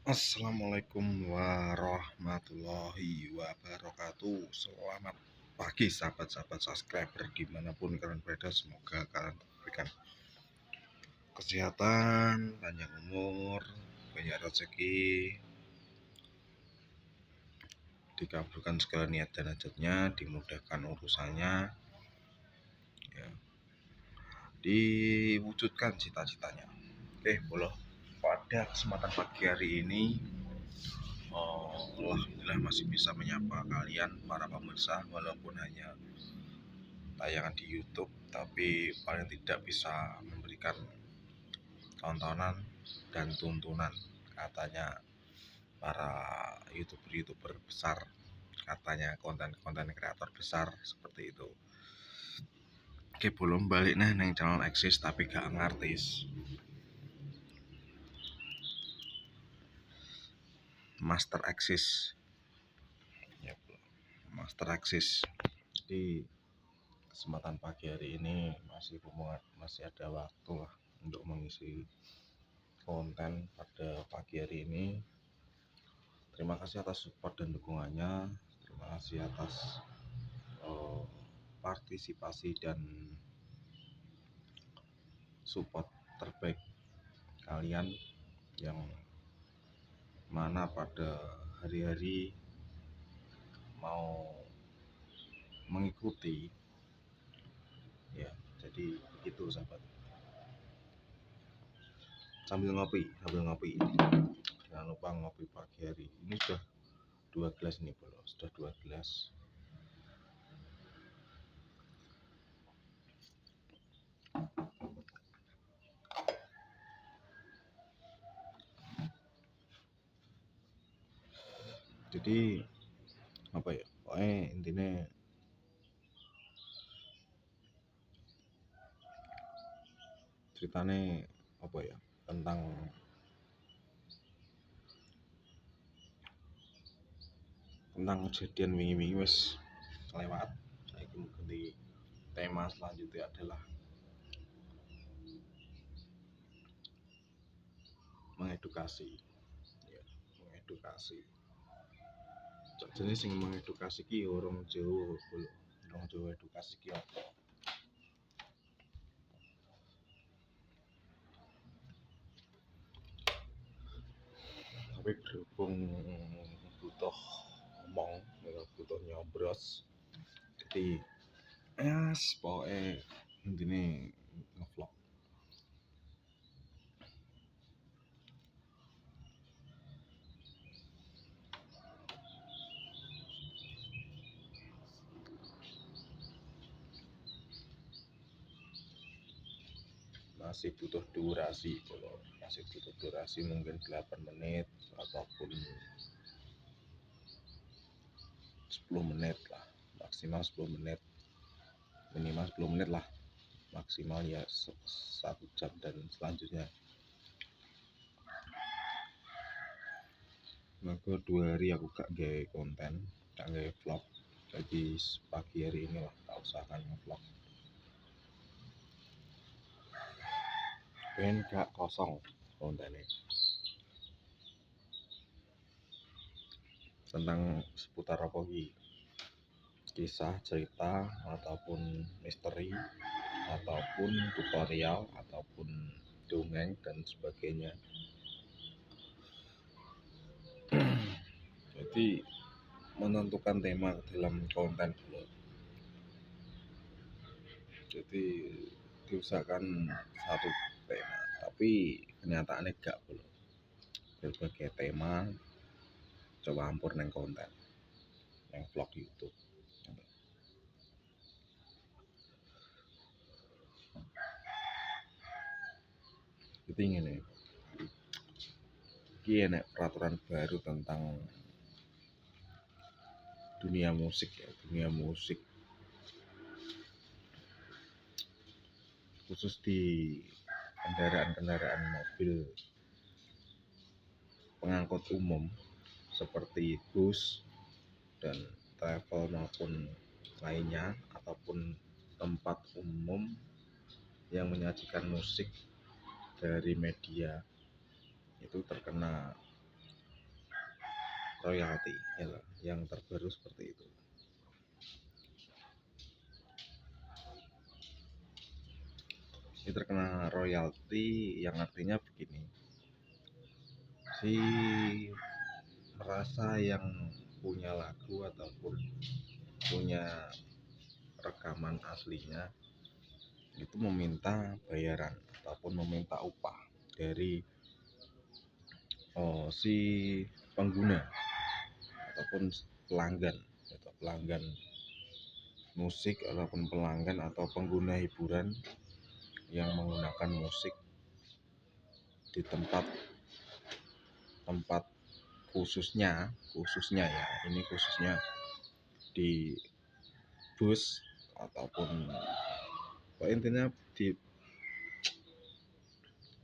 Assalamualaikum warahmatullahi wabarakatuh. Selamat pagi sahabat-sahabat subscriber dimanapun kalian berada. Semoga kalian diberikan kesehatan, panjang umur, banyak rezeki, dikabulkan segala niat dan hajatnya, dimudahkan urusannya, ya, diwujudkan cita-citanya. Oke, boleh. Pada kesempatan pagi hari ini alhamdulillah masih bisa menyapa kalian para pemirsa, walaupun hanya tayangan di YouTube, tapi paling tidak bisa memberikan tontonan dan tuntunan, katanya para youtuber besar, katanya konten kreator besar seperti itu. Oke, belum balik neng channel eksis tapi gak ngartis. Master eksis ya, Master eksis. Jadi kesempatan pagi hari ini masih ada waktu lah untuk mengisi konten pada pagi hari ini. Terima kasih atas support dan dukungannya. Terima kasih atas partisipasi dan support terbaik kalian yang mana pada hari-hari mau mengikuti, ya. Jadi begitu sahabat. Sambil ngopi jangan lupa ngopi pagi hari ini. Sudah 2 gelas ini, bro. Sudah 2 gelas. Jadi apa ya, pokoknya intinya ceritanya apa ya, tentang kejadian wingi-wingi wis lewat. Saya ganti tema selanjutnya adalah mengedukasi, ya, mengedukasi. Jenis yang mengedukasi ki orang Jawa edukasi ki apa? Tapi berhubung butuh ngomong, butuh nyobros, jadi pokoknya intinya ngevlog. Masih butuh durasi mungkin 8 menit ataupun 10 menit lah, maksimal 10 menit, minimal 10 menit lah, maksimal ya 1 jam dan selanjutnya. Maka 2 hari aku gak gawe konten, gak gawe vlog. Jadi pagi hari ini lah tak usahakan ngevlog. Ben gak kosong kontennya. Tentang seputar apa ki? Kisah, cerita, ataupun misteri, ataupun tutorial, ataupun dongeng dan sebagainya. Jadi menentukan tema dalam konten dulu. Jadi diusahakan satu tema, tapi kenyataannya gak perlu berbagai tema coba campur neng konten yang vlog YouTube. Jadi ini enek peraturan baru tentang dunia musik, ya, dunia musik khusus di kendaraan mobil pengangkut umum seperti bus dan travel maupun lainnya, ataupun tempat umum yang menyajikan musik dari media itu terkena royalti ya, yang terbaru seperti itu. Ini terkena royalti yang artinya begini, si merasa yang punya lagu ataupun punya rekaman aslinya itu meminta bayaran ataupun meminta upah dari si pengguna ataupun pelanggan musik ataupun pelanggan atau pengguna hiburan yang menggunakan musik di tempat khususnya ya, ini khususnya di bus ataupun intinya di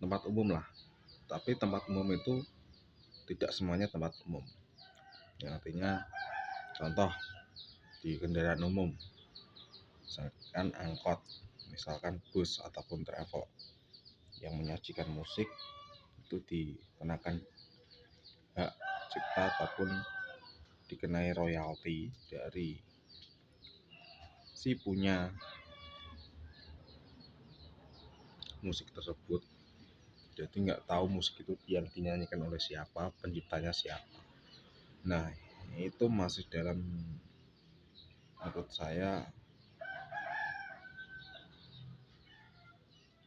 tempat umum lah. Tapi tempat umum itu tidak semuanya tempat umum, yang artinya contoh di kendaraan umum, misalkan angkot, misalkan bus ataupun travel yang menyajikan musik itu dikenakan hak cipta ataupun dikenai royalti dari si punya musik tersebut. Jadi nggak tahu musik itu yang dinyanyikan oleh siapa, penciptanya siapa. Nah, itu masih dalam, menurut saya,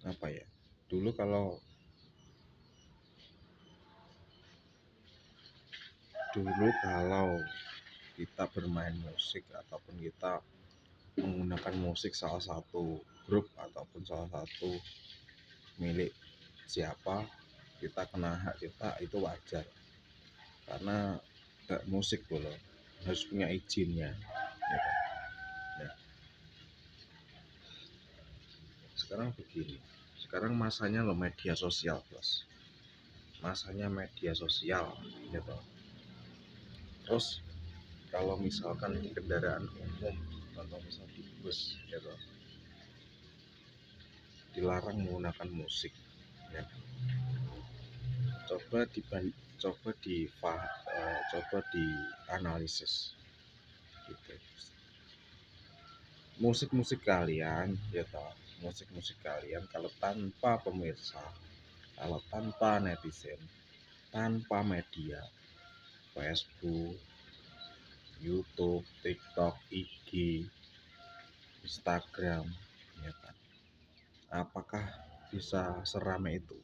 apa ya, dulu kalau kita bermain musik ataupun kita menggunakan musik salah satu grup ataupun salah satu milik siapa, kita kena hak kita, itu wajar karena hak musik loh harus punya izinnya ya kan? Nah, sekarang begini, sekarang masanya loh media sosial bos, masanya media sosial gitu. Terus kalau misalkan di kendaraan umum atau misal di bus gitu dilarang menggunakan musik ya. Coba dianalisis gitu. Musik kalian gitu, musik kalian kalau tanpa pemirsa, kalau tanpa netizen, tanpa media Facebook, YouTube, TikTok, IG, Instagram ya kan, apakah bisa seramai itu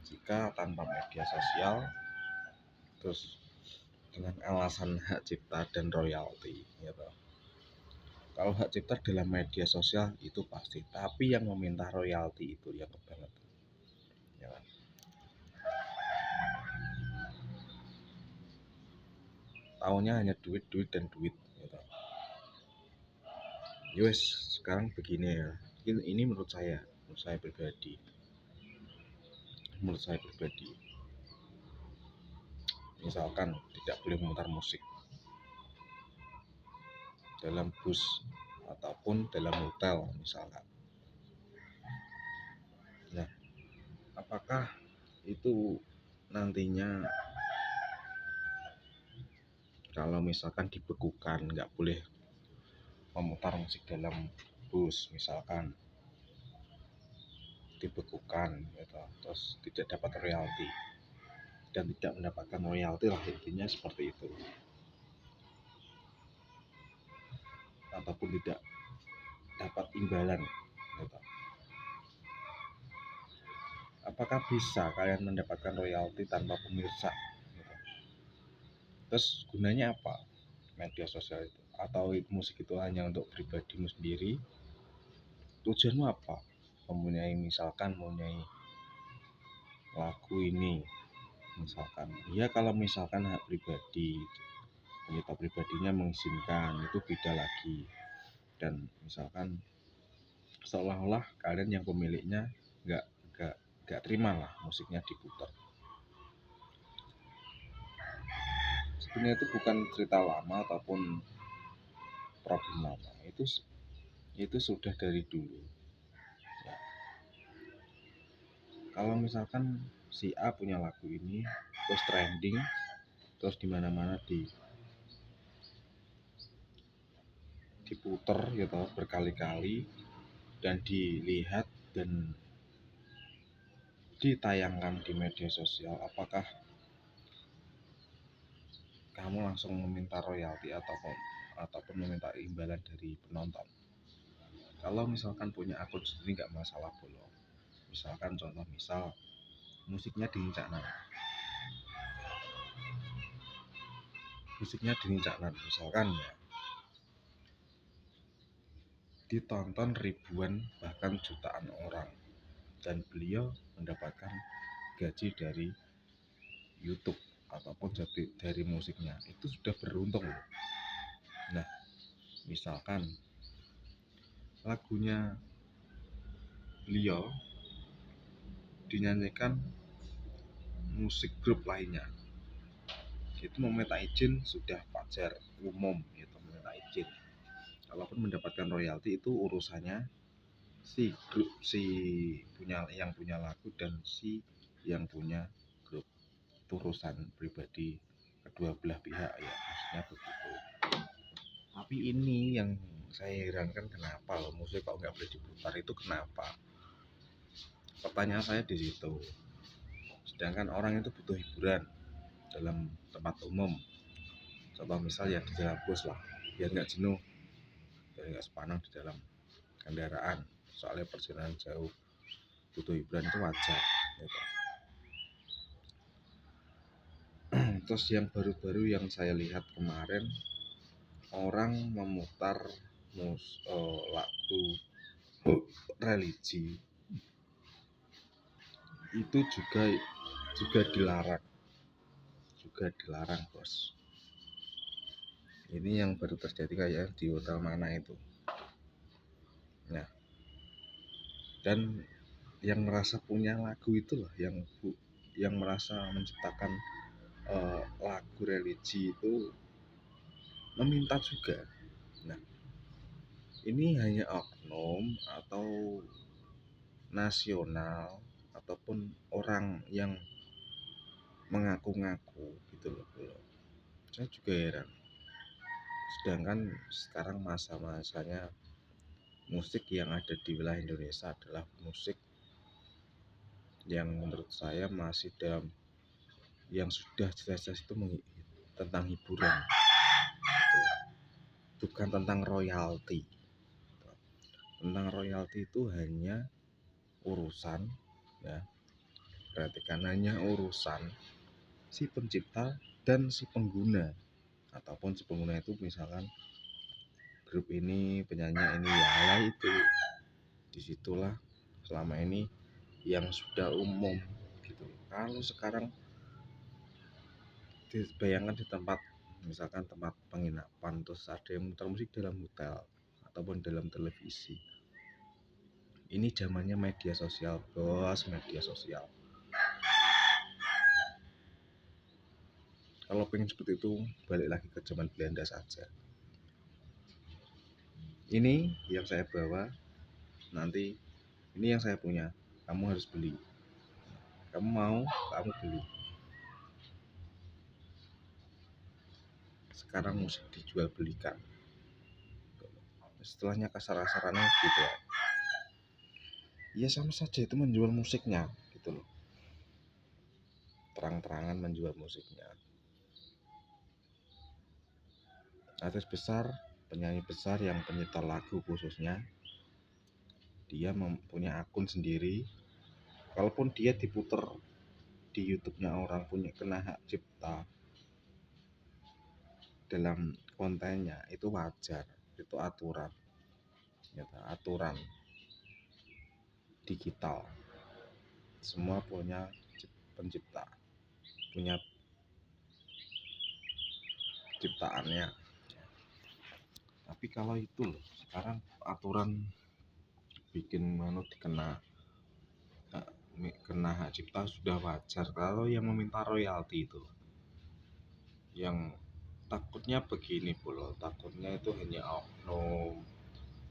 jika tanpa media sosial terus dengan alasan hak cipta dan royalti gitu. Kalau hak cipta dalam media sosial itu pasti, tapi yang meminta royalti itu yang banget ya kan? Taunya hanya duit dan duit gitu. Yowes, sekarang begini ya, ini menurut saya pribadi, misalkan tidak boleh memutar musik dalam bus ataupun dalam hotel misalkan. Nah, apakah itu nantinya kalau misalkan dibekukan nggak boleh memutar musik dalam bus misalkan, dibekukan gitu, terus tidak dapat royalti dan tidak mendapatkan royalti lah, intinya seperti itu, ataupun tidak dapat imbalan gitu. Apakah bisa kalian mendapatkan royalti tanpa pemirsa gitu? Terus gunanya apa media sosial itu, atau musik itu hanya untuk pribadimu sendiri? Tujuanmu apa misalkan mempunyai lagu ini misalkan ya, kalau misalkan hak pribadi, pencipta pribadinya mengizinkan, itu beda lagi. Dan misalkan seolah-olah kalian yang pemiliknya nggak terima lah musiknya diputar. Sebenarnya itu bukan cerita lama ataupun problem lama, itu sudah dari dulu ya. Kalau misalkan si A punya lagu ini terus trending, terus di mana-mana diputer gitu berkali-kali dan dilihat dan ditayangkan di media sosial, apakah kamu langsung meminta royalti ataupun meminta imbalan dari penonton? Kalau misalkan punya akun sendiri nggak masalah bolong. Misalkan misal musiknya dinincaknan misalkan ya, ditonton ribuan bahkan jutaan orang dan beliau mendapatkan gaji dari YouTube ataupun dari musiknya, itu sudah beruntung loh. Nah, misalkan lagunya beliau dinyanyikan musik grup lainnya, itu meminta izin sudah wajar, umum gitu, meminta izin. Kalaupun mendapatkan royalti itu urusannya yang punya lagu dan yang punya grup, urusan pribadi kedua belah pihak ya, maksudnya begitu. Tapi ini yang saya herankan, kenapa loh musik kok nggak boleh diputar, itu kenapa? Pertanyaan saya di situ. Sedangkan orang itu butuh hiburan dalam tempat umum, contoh misal ya di jalan bus lah, biar nggak jenuh, biar nggak sepanang di dalam kendaraan, soalnya perjalanan jauh, butuh hiburan itu wajar gitu. Terus yang baru-baru yang saya lihat kemarin, orang memutar lagu religi itu juga dilarang bos. Ini yang baru terjadi kayak di hotel mana itu. Nah, dan yang merasa punya lagu itu loh, yang merasa menciptakan lagu religi itu meminta juga. Nah, ini hanya oknum atau nasional ataupun orang yang mengaku-ngaku gitu loh. Saya juga heran. Sedangkan sekarang masa-masanya musik yang ada di wilayah Indonesia adalah musik yang menurut saya masih dalam yang sudah jelas-jelas itu tentang hiburan, bukan tentang royalti. Tentang royalti itu hanya urusan ya, perhatikan, hanya urusan si pencipta dan si pengguna, ataupun si pengguna itu misalkan grup ini, penyanyi ini ya, itu disitulah selama ini yang sudah umum gitu. Kalau sekarang dibayangkan di misalkan tempat penginapan, terus ada yang muter musik dalam hotel ataupun dalam televisi. Ini zamannya media sosial bos, media sosial. Kalau pengen seperti itu, balik lagi ke zaman Belanda saja. Ini yang saya bawa, nanti ini yang saya punya, kamu harus beli. Kamu mau, kamu beli. Sekarang musik dijual belikan. Setelahnya kasar-kasarannya gitu ya. Ya sama saja itu menjual musiknya gitu loh. Terang-terangan menjual musiknya. Artis besar, penyanyi besar yang penyita lagu khususnya, dia mempunyai akun sendiri. Kalaupun dia diputer di YouTube-nya orang, punya kena hak cipta dalam kontennya, itu wajar, itu aturan digital. Semua punya pencipta, punya ciptaannya. Tapi kalau itu loh, sekarang aturan bikin kena hak cipta sudah wajar. Kalau yang meminta royalti itu, yang takutnya begini pula, takutnya itu hanya oknum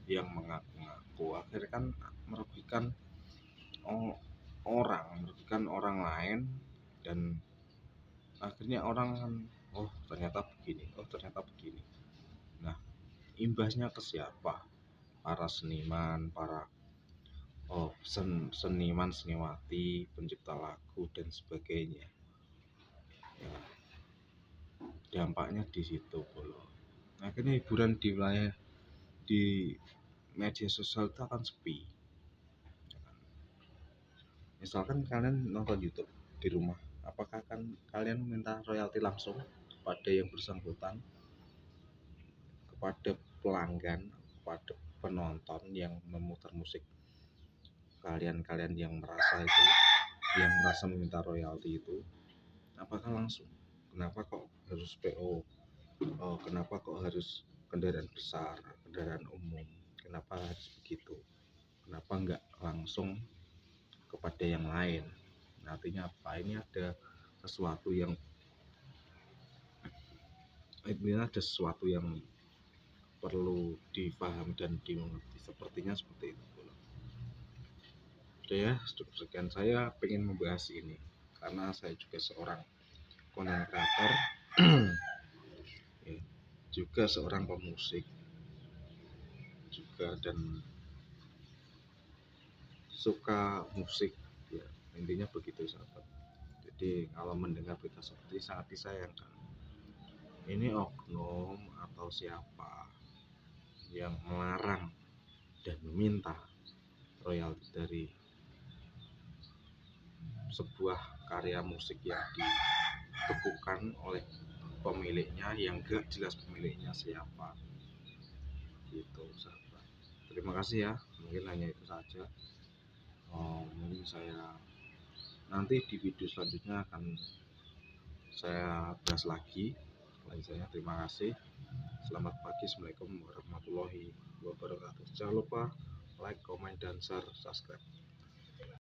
yang mengaku-ngaku, akhirnya kan merugikan orang lain, dan akhirnya orang oh ternyata begini, oh ternyata begini. Nah, imbasnya ke siapa? Para seniman, para seniman, seniwati, pencipta lagu dan sebagainya. Ya, dampaknya di situ bolo. Akhirnya hiburan di wilayah di media sosial itu akan sepi. Misalkan kalian nonton YouTube di rumah, apakah akan kalian minta royalti langsung kepada yang bersangkutan, kepada pelanggan, kepada penonton yang memutar musik kalian-kalian yang merasa meminta royalti itu, apakah langsung? Kenapa kok harus PO? Oh, kenapa kok harus kendaraan besar, kendaraan umum? Kenapa harus begitu? Kenapa nggak langsung kepada yang lain? Artinya apa? Ini ada sesuatu yang perlu dipahami dan dimengerti. Sepertinya seperti itu. Oke ya, cukup sekian. Saya pengen membahas ini karena saya juga seorang content creator, ya, juga seorang pemusik juga, dan suka musik. Ya, intinya begitu sahabat. Jadi kalau mendengar berita seperti sangat disayangkan. Ini oknum atau siapa yang melarang dan meminta royalti dari sebuah karya musik yang dibekukan oleh pemiliknya yang gak jelas pemiliknya siapa, gitu sahabat. Terima kasih ya, mungkin hanya itu saja. Mungkin saya nanti di video selanjutnya akan saya bahas lagi. Saya terima kasih. Selamat pagi, assalamualaikum warahmatullahi wabarakatuh. Jangan lupa like, comment, dan share, subscribe.